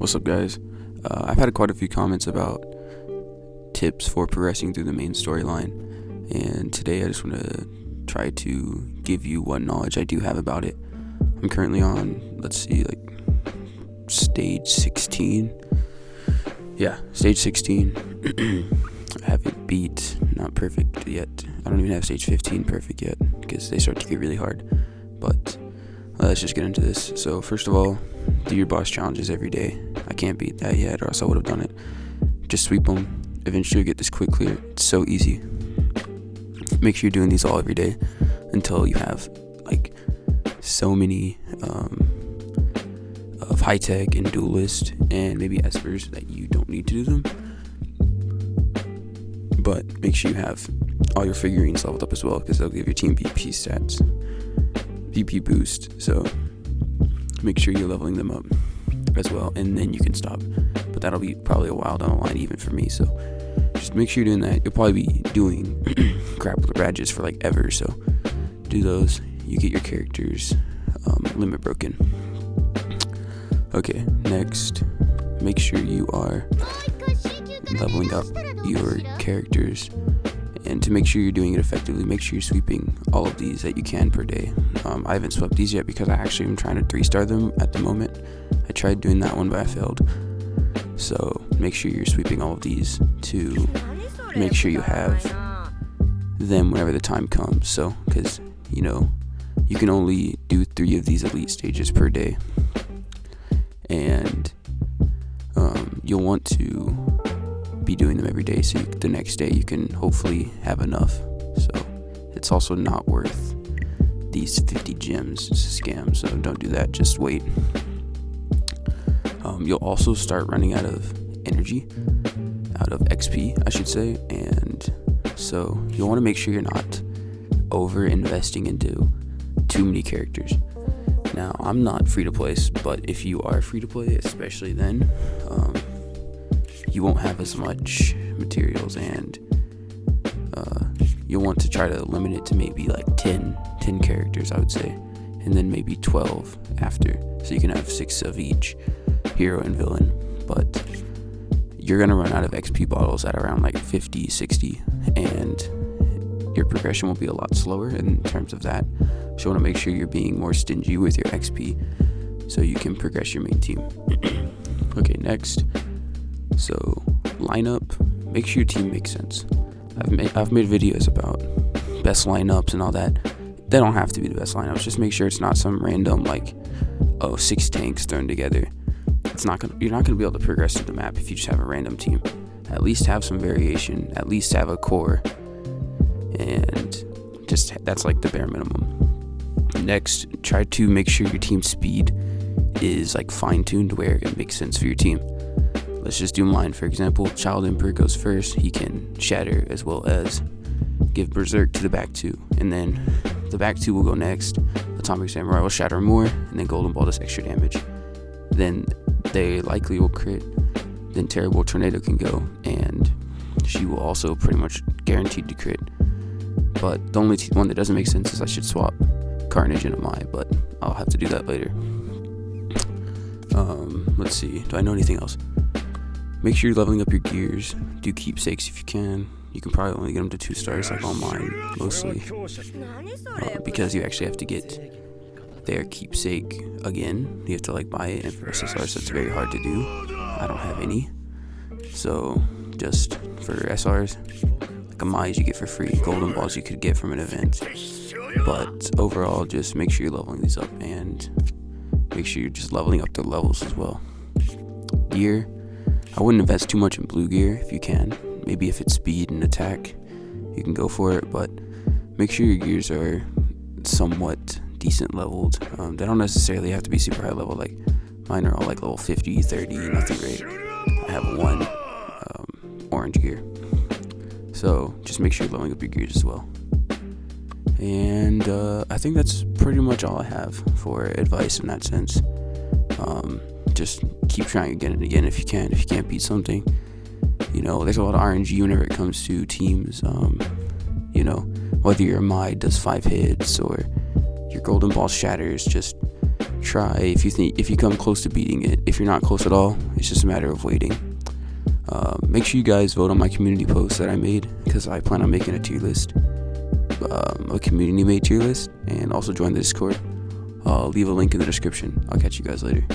What's up, guys? I've had quite a few comments about tips for progressing through the main storyline, and today I just want to try to give you what knowledge I do have about it. I'm currently on, stage 16. Yeah, stage 16. I haven't beat, not perfect yet. I don't even have stage 15 perfect yet, because they start to get really hard. But let's just get into this. So first of all, do your boss challenges every day. I can't beat that yet, or else I would have done it. Just sweep them. Eventually you'll get this quick clear. It's so easy. Make sure you're doing these all every day until you have so many of high tech and duelist and maybe espers that you don't need to do them. But make sure you have all your figurines leveled up as well, because they'll give your team VP stats, VP boost. So make sure you're leveling them up as well, and then you can stop. But that'll be probably a while down the line even for me. So just make sure you're doing that. You'll probably be doing grappler badges for ever. So do those. You get your characters limit broken. Okay, next, make sure you are leveling up your characters, and to make sure you're doing it effectively, make sure you're sweeping all of these that you can per day. I haven't swept these yet because I actually am trying to 3-star them at the moment. I tried doing that one, but I failed. So make sure you're sweeping all of these to make sure you have them whenever the time comes. So, because you can only do 3 of these elite stages per day, and you'll want to be doing them every day, so the next day you can hopefully have enough. So it's also not worth these 50 gems. It's a scam, so don't do that. Just wait. You'll also start running out of energy, out of XP I should say, and so you'll want to make sure you're not over investing into too many characters. Now, I'm not free to play, but if you are free to play, especially then, you won't have as much materials, and you'll want to try to limit it to maybe 10 characters, I would say, and then maybe 12 after, so you can have 6 of each, hero and villain. But you're gonna run out of XP bottles at around 50, 60, and your progression will be a lot slower in terms of that. So you want to make sure you're being more stingy with your XP so you can progress your main team. Okay, next. So lineup. Make sure your team makes sense. I've made videos about best lineups and all that. They don't have to be the best lineups. Just make sure it's not some random 6 tanks thrown together. You're not gonna be able to progress through the map if you just have a random team. At least have some variation. At least have a core. And just that's the bare minimum. Next, try to make sure your team speed is fine-tuned where it makes sense for your team. Let's just do mine. For example, Child Emperor goes first. He can shatter as well as give Berserk to the back 2, and then the back 2 will go next. Atomic Samurai will shatter more, and then Golden Ball does extra damage. Then they likely will crit. Then Terrible Tornado can go, and she will also pretty much guaranteed to crit. But the only one that doesn't make sense is I should swap Carnage and Amai, but I'll have to do that later. Let's see. Do I know anything else? Make sure you're leveling up your gears. Do keepsakes if you can. You can probably only get them to 2 stars on mine, mostly. Because you actually have to get their keepsake again. You have to buy it, and for SSR, so it's very hard to do. I don't have any. So just for SRs, Amais you get for free. Golden Balls you could get from an event. But overall, just make sure you're leveling these up, and make sure you're just leveling up the levels as well. Gear, I wouldn't invest too much in blue gear if you can. Maybe if it's speed and attack, you can go for it, but make sure your gears are somewhat decent leveled. They don't necessarily have to be super high level. Mine are all level 50, 30, nothing great. I have 1 orange gear. So just make sure you're leveling up your gears as well. And I think that's pretty much all I have for advice in that sense. Just keep trying again and again if you can. If you can't beat something, there's a lot of RNG whenever it comes to teams. Whether your Mai does 5 hits or your Golden Ball shatters, just try. If you come close to beating it. If you're not close at all, it's just a matter of waiting. Make sure you guys vote on my community post that I made, because I plan on making a tier list, a community made tier list, and also join the Discord. I'll leave a link in the description. I'll catch you guys later.